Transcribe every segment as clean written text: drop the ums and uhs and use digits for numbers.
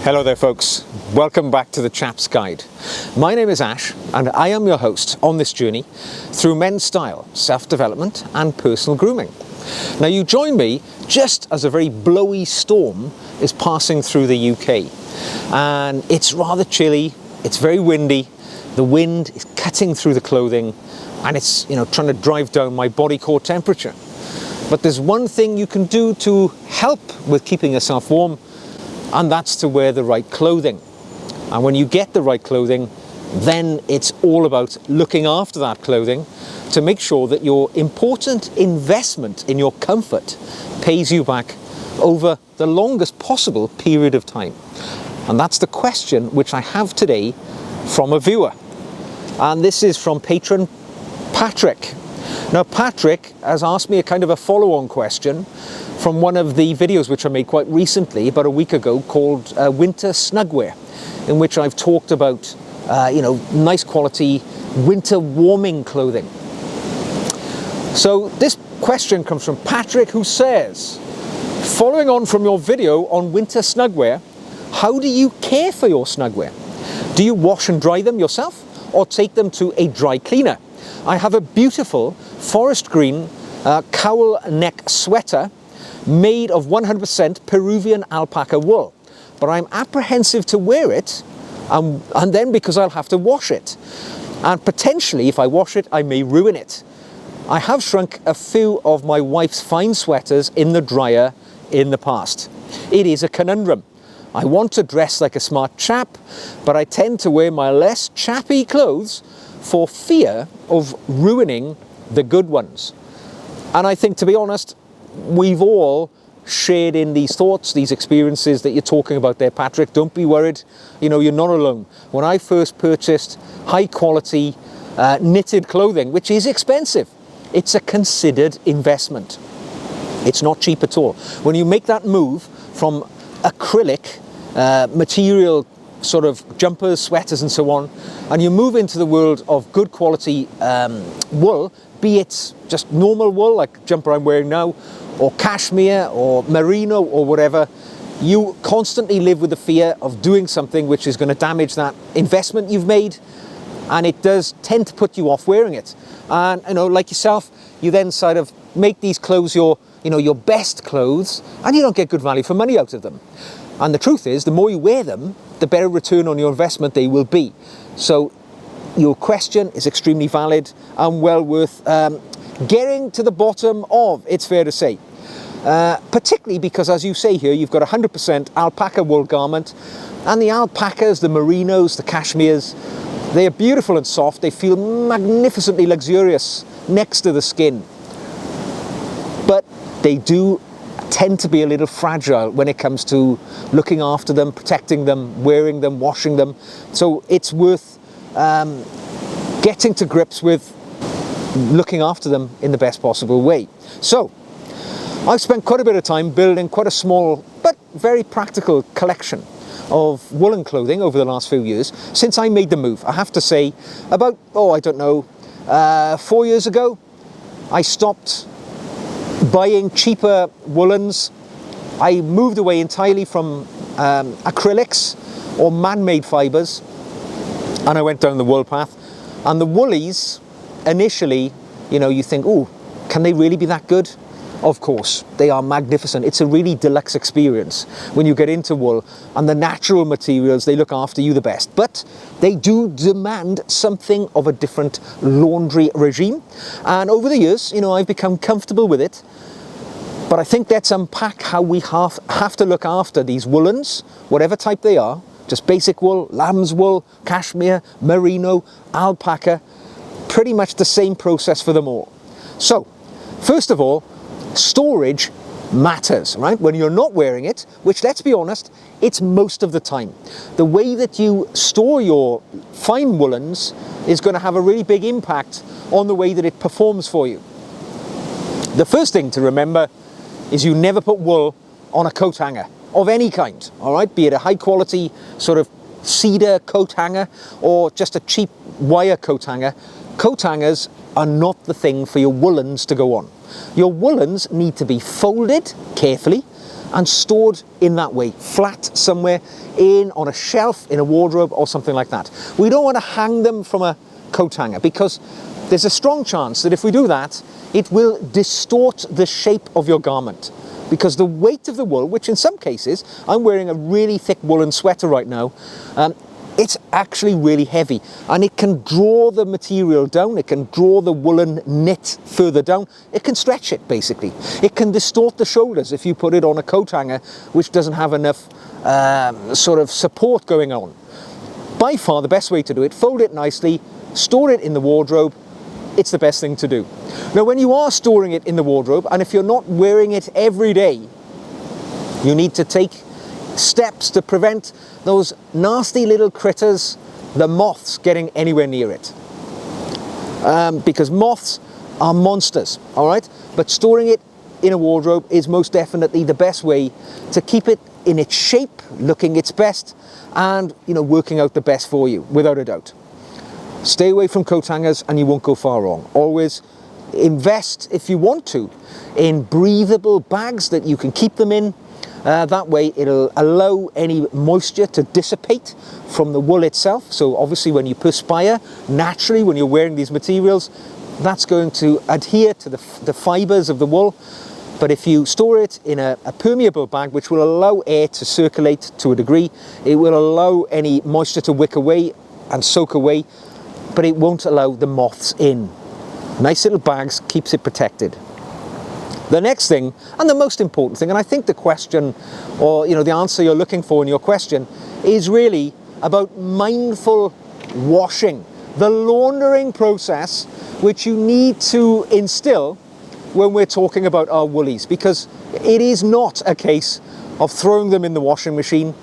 Hello there folks, welcome back to the Chap's Guide. My name is Ash and I am your host on this journey through men's style, self-development and personal grooming. Now you join me just as a very blowy storm is passing through the UK and it's rather chilly, it's very windy, the wind is cutting through the clothing and it's trying to drive down my body core temperature. But there's one thing you can do to help with keeping yourself warm, and that's to wear the right clothing. And when you get the right clothing, then it's all about looking after that clothing to make sure that your important investment in your comfort pays you back over the longest possible period of time. And that's the question which I have today from a viewer. And this is from patron Patrick. Now Patrick has asked me a kind of a follow-on question from one of the videos which I made quite recently, about a week ago, called Winter Snugwear, in which I've talked about nice quality winter warming clothing. So this question comes from Patrick, who says, following on from your video on winter snugwear, how do you care for your snugwear? Do you wash and dry them yourself or take them to a dry cleaner? I have a beautiful forest green cowl neck sweater made of 100% Peruvian alpaca wool, but I'm apprehensive to wear it and then because I'll have to wash it, and potentially if I wash it I may ruin it. I have shrunk a few of my wife's fine sweaters in the dryer in the past. It is a conundrum. I want to dress like a smart chap, but I tend to wear my less chappy clothes for fear of ruining the good ones. And I think, to be honest, we've all shared in these thoughts, these experiences that you're talking about there, Patrick. Don't be worried, you're not alone. When I first purchased high quality knitted clothing, which is expensive, it's a considered investment. It's not cheap at all. When you make that move from acrylic material, sort of jumpers, sweaters and so on, and you move into the world of good quality wool, be it just normal wool like the jumper I'm wearing now, or cashmere or merino or whatever, you constantly live with the fear of doing something which is going to damage that investment you've made, and it does tend to put you off wearing it. And like yourself, you then sort of make these clothes your best clothes, and you don't get good value for money out of them. And the truth is, the more you wear them, the better return on your investment they will be. So your question is extremely valid and well worth getting to the bottom of, it's fair to say. Particularly because, as you say here, you've got 100% alpaca wool garment, and the alpacas, the merinos, the cashmeres, they are beautiful and soft. They feel magnificently luxurious next to the skin. But they do tend to be a little fragile when it comes to looking after them, protecting them, wearing them, washing them. So it's worth getting to grips with looking after them in the best possible way. So I've spent quite a bit of time building quite a small but very practical collection of woolen clothing over the last few years since I made the move. I have to say, about 4 years ago, I stopped buying cheaper woolens. I moved away entirely from acrylics or man-made fibers, and I went down the wool path. And the woolies, initially, you think, oh, can they really be that good? Of course, they are magnificent. It's a really deluxe experience when you get into wool, and the natural materials, they look after you the best. But they do demand something of a different laundry regime. And over the years, I've become comfortable with it. But I think let's unpack how we have to look after these woolens, whatever type they are, just basic wool, lamb's wool, cashmere, merino, alpaca, pretty much the same process for them all. So, first of all, storage matters, right? When you're not wearing it, which, let's be honest, it's most of the time. The way that you store your fine woolens is going to have a really big impact on the way that it performs for you. The first thing to remember is you never put wool on a coat hanger of any kind, all right? Be it a high quality sort of cedar coat hanger or just a cheap wire coat hanger. Coat hangers are not the thing for your woolens to go on. Your woolens need to be folded carefully and stored in that way, flat somewhere on a shelf, in a wardrobe or something like that. We don't want to hang them from a coat hanger, because there's a strong chance that if we do that, it will distort the shape of your garment, because the weight of the wool, which in some cases, I'm wearing a really thick woolen sweater right now, it's actually really heavy, and it can draw the material down, it can draw the woolen knit further down, it can stretch it basically. It can distort the shoulders if you put it on a coat hanger which doesn't have enough sort of support going on. By far the best way to do it, fold it nicely, store it in the wardrobe, it's the best thing to do. Now when you are storing it in the wardrobe, and if you're not wearing it every day, you need to take steps to prevent those nasty little critters, the moths, getting anywhere near it. Because moths are monsters, all right? But storing it in a wardrobe is most definitely the best way to keep it in its shape, looking its best, and working out the best for you, without a doubt. Stay away from coat hangers and you won't go far wrong. Always invest, if you want to, in breathable bags that you can keep them in. That way it'll allow any moisture to dissipate from the wool itself. So obviously when you perspire, naturally when you're wearing these materials, that's going to adhere to the fibres of the wool. But if you store it in a permeable bag, which will allow air to circulate to a degree, it will allow any moisture to wick away and soak away, but it won't allow the moths in. Nice little bags, keeps it protected. The next thing, and the most important thing, and I think the question, or the answer you're looking for in your question, is really about mindful washing. The laundering process, which you need to instill when we're talking about our woolies, because it is not a case of throwing them in the washing machine,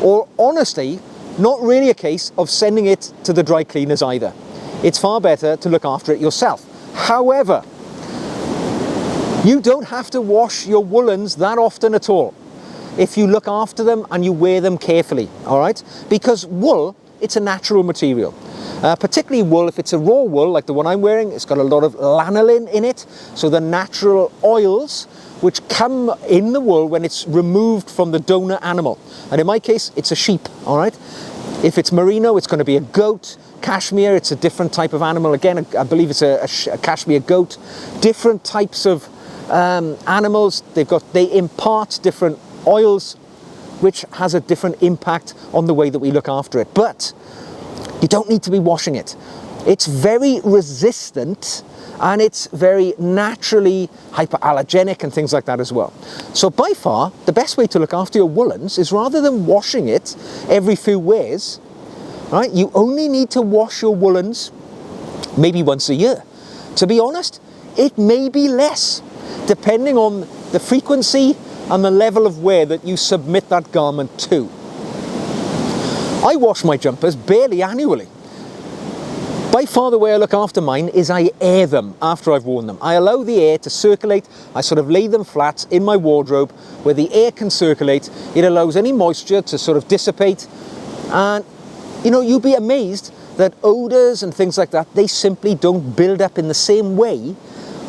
or honestly, not really a case of sending it to the dry cleaners either. It's far better to look after it yourself. However, you don't have to wash your woolens that often at all if you look after them and you wear them carefully, all right? Because wool, it's a natural material. Particularly wool, if it's a raw wool like the one I'm wearing, it's got a lot of lanolin in it, so the natural oils which come in the wool when it's removed from the donor animal. And in my case, it's a sheep, all right? If it's merino, it's going to be a goat. Cashmere, it's a different type of animal. Again, I believe it's a cashmere goat. Different types of animals, they impart different oils, which has a different impact on the way that we look after it. But you don't need to be washing it. It's very resistant, and it's very naturally hyperallergenic and things like that as well. So by far, the best way to look after your woolens is, rather than washing it every few wears, right, you only need to wash your woolens maybe once a year. To be honest, it may be less, depending on the frequency and the level of wear that you submit that garment to. I wash my jumpers barely annually. By far the way I look after mine is I air them after I've worn them. I allow the air to circulate. I sort of lay them flat in my wardrobe where the air can circulate. It allows any moisture to sort of dissipate. And you'll be amazed that odors and things like that, they simply don't build up in the same way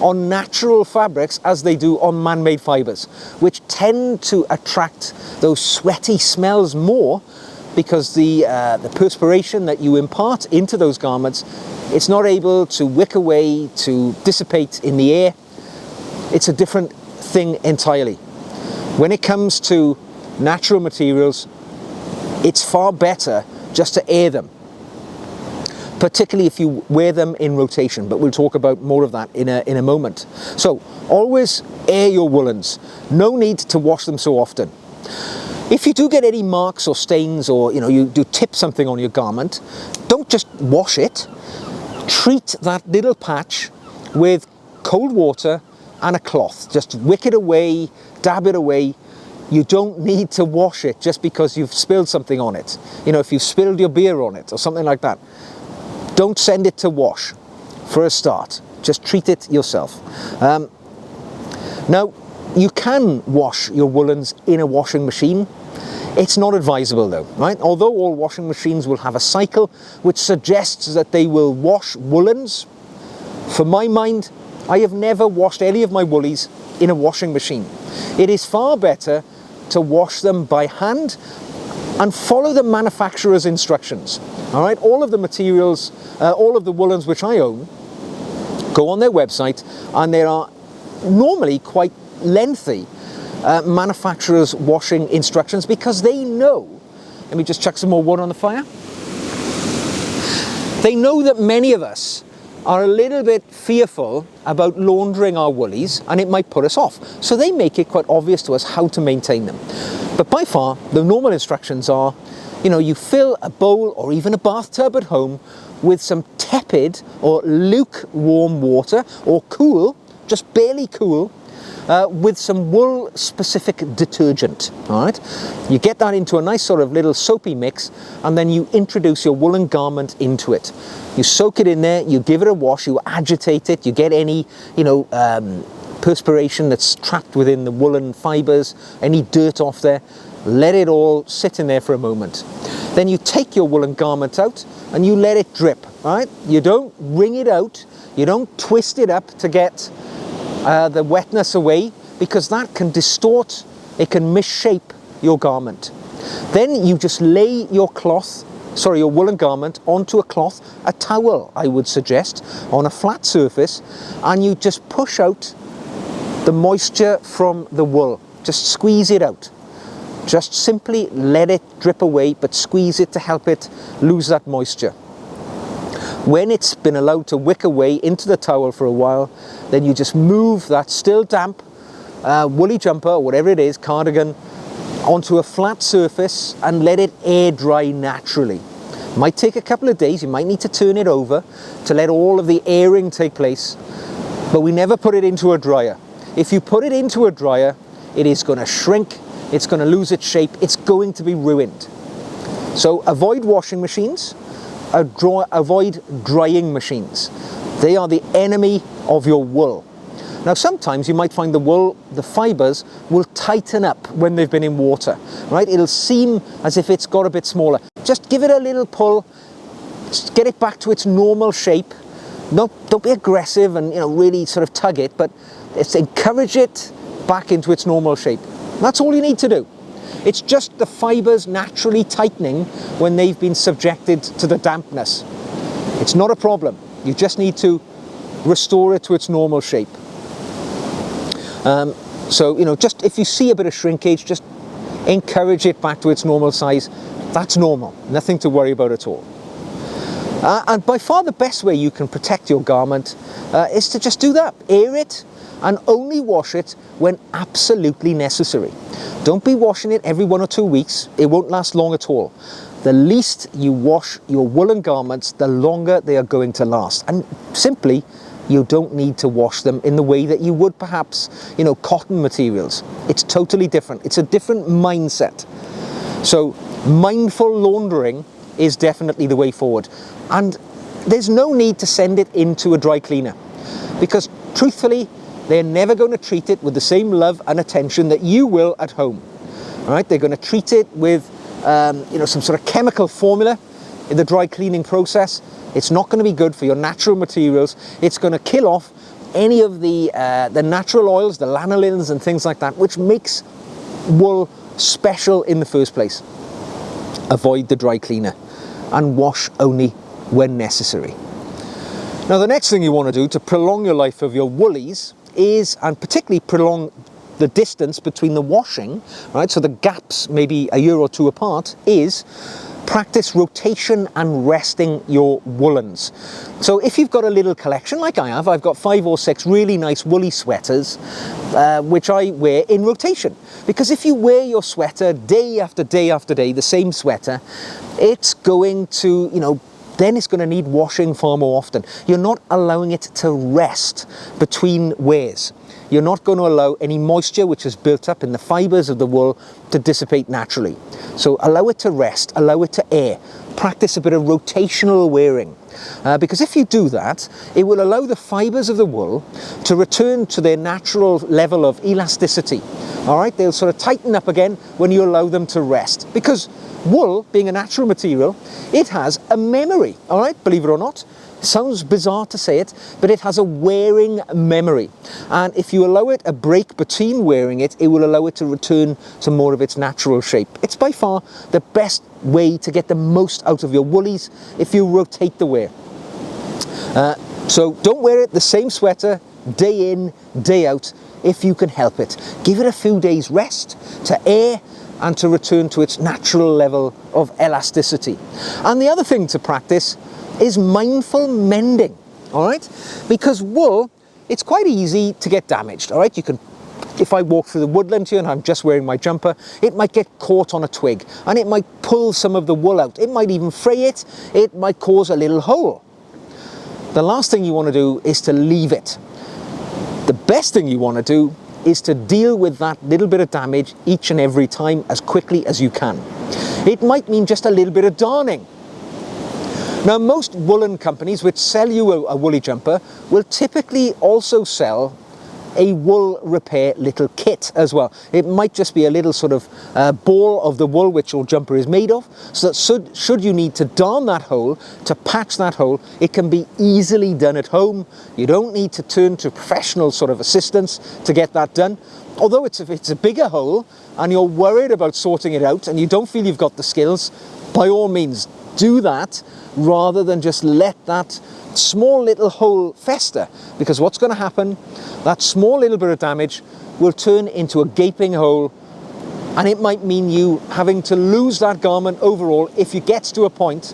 on natural fabrics as they do on man-made fibers, which tend to attract those sweaty smells more, because the perspiration that you impart into those garments, it's not able to wick away, to dissipate in the air. It's a different thing entirely. When it comes to natural materials, it's far better just to air them, particularly if you wear them in rotation, but we'll talk about more of that in a moment. So always air your woolens. No need to wash them so often. If you do get any marks or stains, or you do tip something on your garment, don't just wash it. Treat that little patch with cold water and a cloth. Just wick it away, dab it away. You don't need to wash it just because you've spilled something on it. If you've spilled your beer on it or something like that, don't send it to wash for a start. Just treat it yourself. Now, you can wash your woolens in a washing machine. It's not advisable though, right? Although all washing machines will have a cycle which suggests that they will wash woolens, for my mind, I have never washed any of my woolies in a washing machine. It is far better to wash them by hand and follow the manufacturer's instructions. All right, all of the materials, all of the woolens which I own, go on their website, and there are normally quite lengthy manufacturer's washing instructions, because they know, let me just chuck some more wood on the fire. They know that many of us are a little bit fearful about laundering our woolies, and it might put us off. So they make it quite obvious to us how to maintain them. But by far, the normal instructions are, you know, you fill a bowl or even a bathtub at home with some tepid or lukewarm water, or cool, just barely cool, with some wool specific detergent. All right, you get that into a nice sort of little soapy mix, and then you introduce your woolen garment into it. You soak it in there, you give it a wash, you agitate it, you get any, you know, perspiration that's trapped within the woolen fibers, any dirt off there, let it all sit in there for a moment. Then you take your woolen garment out and you let it drip, right? You don't wring it out, you don't twist it up to get the wetness away, because that can distort, it can misshape your garment. Then you just lay your your woolen garment onto a cloth, a towel I would suggest, on a flat surface, and you just push out the moisture from the wool. Just squeeze it out. Just simply let it drip away, but squeeze it to help it lose that moisture. When it's been allowed to wick away into the towel for a while, then you just move that still damp woolly jumper, or whatever it is, cardigan, onto a flat surface and let it air dry naturally. Might take a couple of days, you might need to turn it over to let all of the airing take place, but we never put it into a dryer. If you put it into a dryer, it is going to shrink, it's going to lose its shape, it's going to be ruined. So avoid washing machines, avoid drying machines. They are the enemy of your wool. Now sometimes you might find the wool, the fibers will tighten up when they've been in water, right? It'll seem as if it's got a bit smaller. Just give it a little pull, get it back to its normal shape. Don't be aggressive and, you know, really sort of tug it, but it's encourage it back into its normal shape. That's all you need to do. It's just the fibers naturally tightening when they've been subjected to the dampness. It's not a problem. You just need to restore it to its normal shape. So, you know, just if you see a bit of shrinkage, just encourage it back to its normal size. That's normal. Nothing to worry about at all. And by far the best way you can protect your garment is to just do that. Air it and only wash it when absolutely necessary. Don't be washing it every 1 or 2 weeks. It won't last long at all. The least you wash your woolen garments, the longer they are going to last. And simply, you don't need to wash them in the way that you would perhaps, you know, cotton materials. It's totally different. It's a different mindset. So mindful laundering is definitely the way forward. And there's no need to send it into a dry cleaner, because truthfully, they're never going to treat it with the same love and attention that you will at home. All right, they're going to treat it with you know, some sort of chemical formula in the dry cleaning process. It's not going to be good for your natural materials. It's going to kill off any of the natural oils, the lanolins and things like that, which makes wool special in the first place. Avoid the dry cleaner and wash only when necessary. Now, the next thing you want to do to prolong your life of your woolies is, and particularly prolong the distance between the washing, right, so the gaps maybe a year or two apart, is practice rotation and resting your woolens. So if you've got a little collection like I have, I've got 5 or 6 really nice woolly sweaters which I wear in rotation. Because if you wear your sweater day after day after day, the same sweater, it's going to, you know, then it's going to need washing far more often. You're not allowing it to rest between wears. You're not going to allow any moisture which is built up in the fibers of the wool to dissipate naturally. So allow it to rest, allow it to air. Practice a bit of rotational wearing. Because if you do that, it will allow the fibers of the wool to return to their natural level of elasticity. All right, they'll sort of tighten up again when you allow them to rest. Because wool, being a natural material, it has a memory, all right, believe it or not. Sounds bizarre to say it, but it has a wearing memory. And if you allow it a break between wearing it, it will allow it to return to more of its natural shape. It's by far the best way to get the most out of your woolies if you rotate the wear. So don't wear it the same sweater day in, day out if you can help it. Give it a few days rest to air and to return to its natural level of elasticity. And the other thing to practice is mindful mending, all right? Because wool, it's quite easy to get damaged, all right? You can, if I walk through the woodland here and I'm just wearing my jumper, it might get caught on a twig and it might pull some of the wool out. It might even fray it. It might cause a little hole. The last thing you want to do is to leave it. The best thing you want to do is to deal with that little bit of damage each and every time as quickly as you can. It might mean just a little bit of darning. Now, most woolen companies which sell you a woolly jumper will typically also sell a wool repair little kit as well. It might just be a little sort of ball of the wool which your jumper is made of, so that should you need to darn that hole, to patch that hole, it can be easily done at home. You don't need to turn to professional sort of assistance to get that done. Although it's a bigger hole and you're worried about sorting it out and you don't feel you've got the skills, by all means do that rather than just let that small little hole fester, because what's going to happen, that small little bit of damage will turn into a gaping hole, and it might mean you having to lose that garment overall if it gets to a point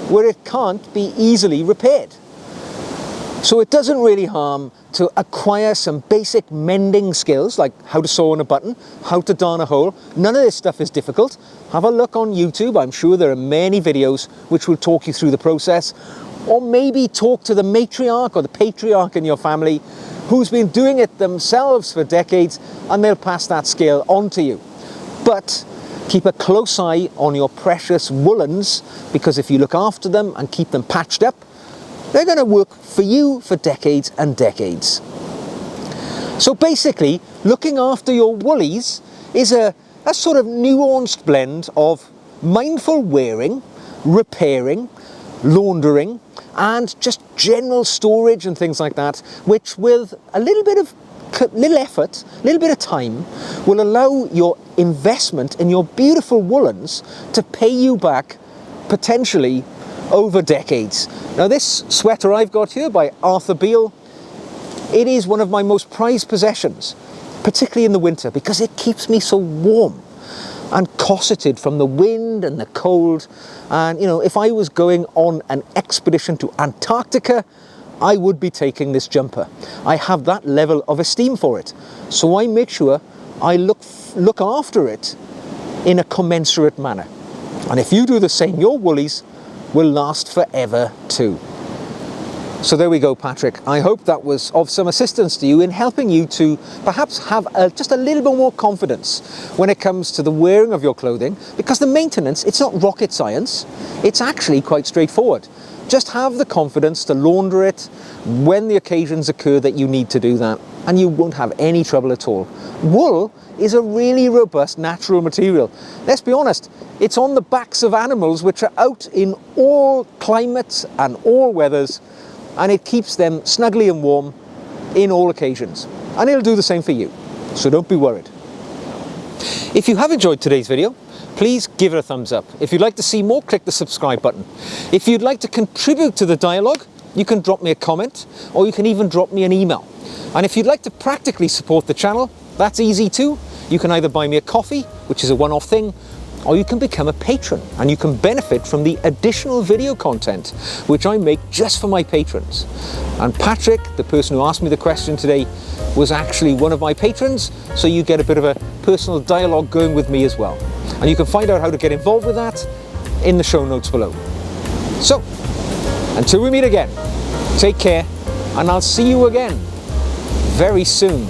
where it can't be easily repaired. So it doesn't really harm to acquire some basic mending skills, like how to sew on a button, how to darn a hole. None of this stuff is difficult. Have a look on YouTube. I'm sure there are many videos which will talk you through the process. Or maybe talk to the matriarch or the patriarch in your family who's been doing it themselves for decades, and they'll pass that skill on to you. But keep a close eye on your precious woolens, because if you look after them and keep them patched up, they're going to work for you for decades and decades. So basically, looking after your woolies is a sort of nuanced blend of mindful wearing, repairing, laundering, and just general storage and things like that, which with a little effort, a little bit of time, will allow your investment in your beautiful woolens to pay you back potentially over decades. Now, this sweater I've got here by Arthur Beale, it is one of my most prized possessions, particularly in the winter, because it keeps me so warm and corseted from the wind and the cold. And you know, if I was going on an expedition to Antarctica, I would be taking this jumper. I have that level of esteem for it, so I make sure I look after it in a commensurate manner. And if you do the same, your woolies will last forever too. So there we go, Patrick. I hope that was of some assistance to you in helping you to perhaps have just a little bit more confidence when it comes to the wearing of your clothing, because the maintenance, it's not rocket science. It's actually quite straightforward. Just have the confidence to launder it when the occasions occur that you need to do that, and you won't have any trouble at all. Wool is a really robust natural material. Let's be honest, it's on the backs of animals which are out in all climates and all weathers, and it keeps them snugly and warm in all occasions. And it'll do the same for you, so don't be worried. If you have enjoyed today's video, please give it a thumbs up. If you'd like to see more, click the subscribe button. If you'd like to contribute to the dialogue, you can drop me a comment, or you can even drop me an email. And if you'd like to practically support the channel, that's easy too. You can either buy me a coffee, which is a one-off thing, or you can become a patron, and you can benefit from the additional video content which I make just for my patrons. And Patrick, the person who asked me the question today, was actually one of my patrons, so you get a bit of a personal dialogue going with me as well. And you can find out how to get involved with that in the show notes below. So, until we meet again, take care, and I'll see you again very soon.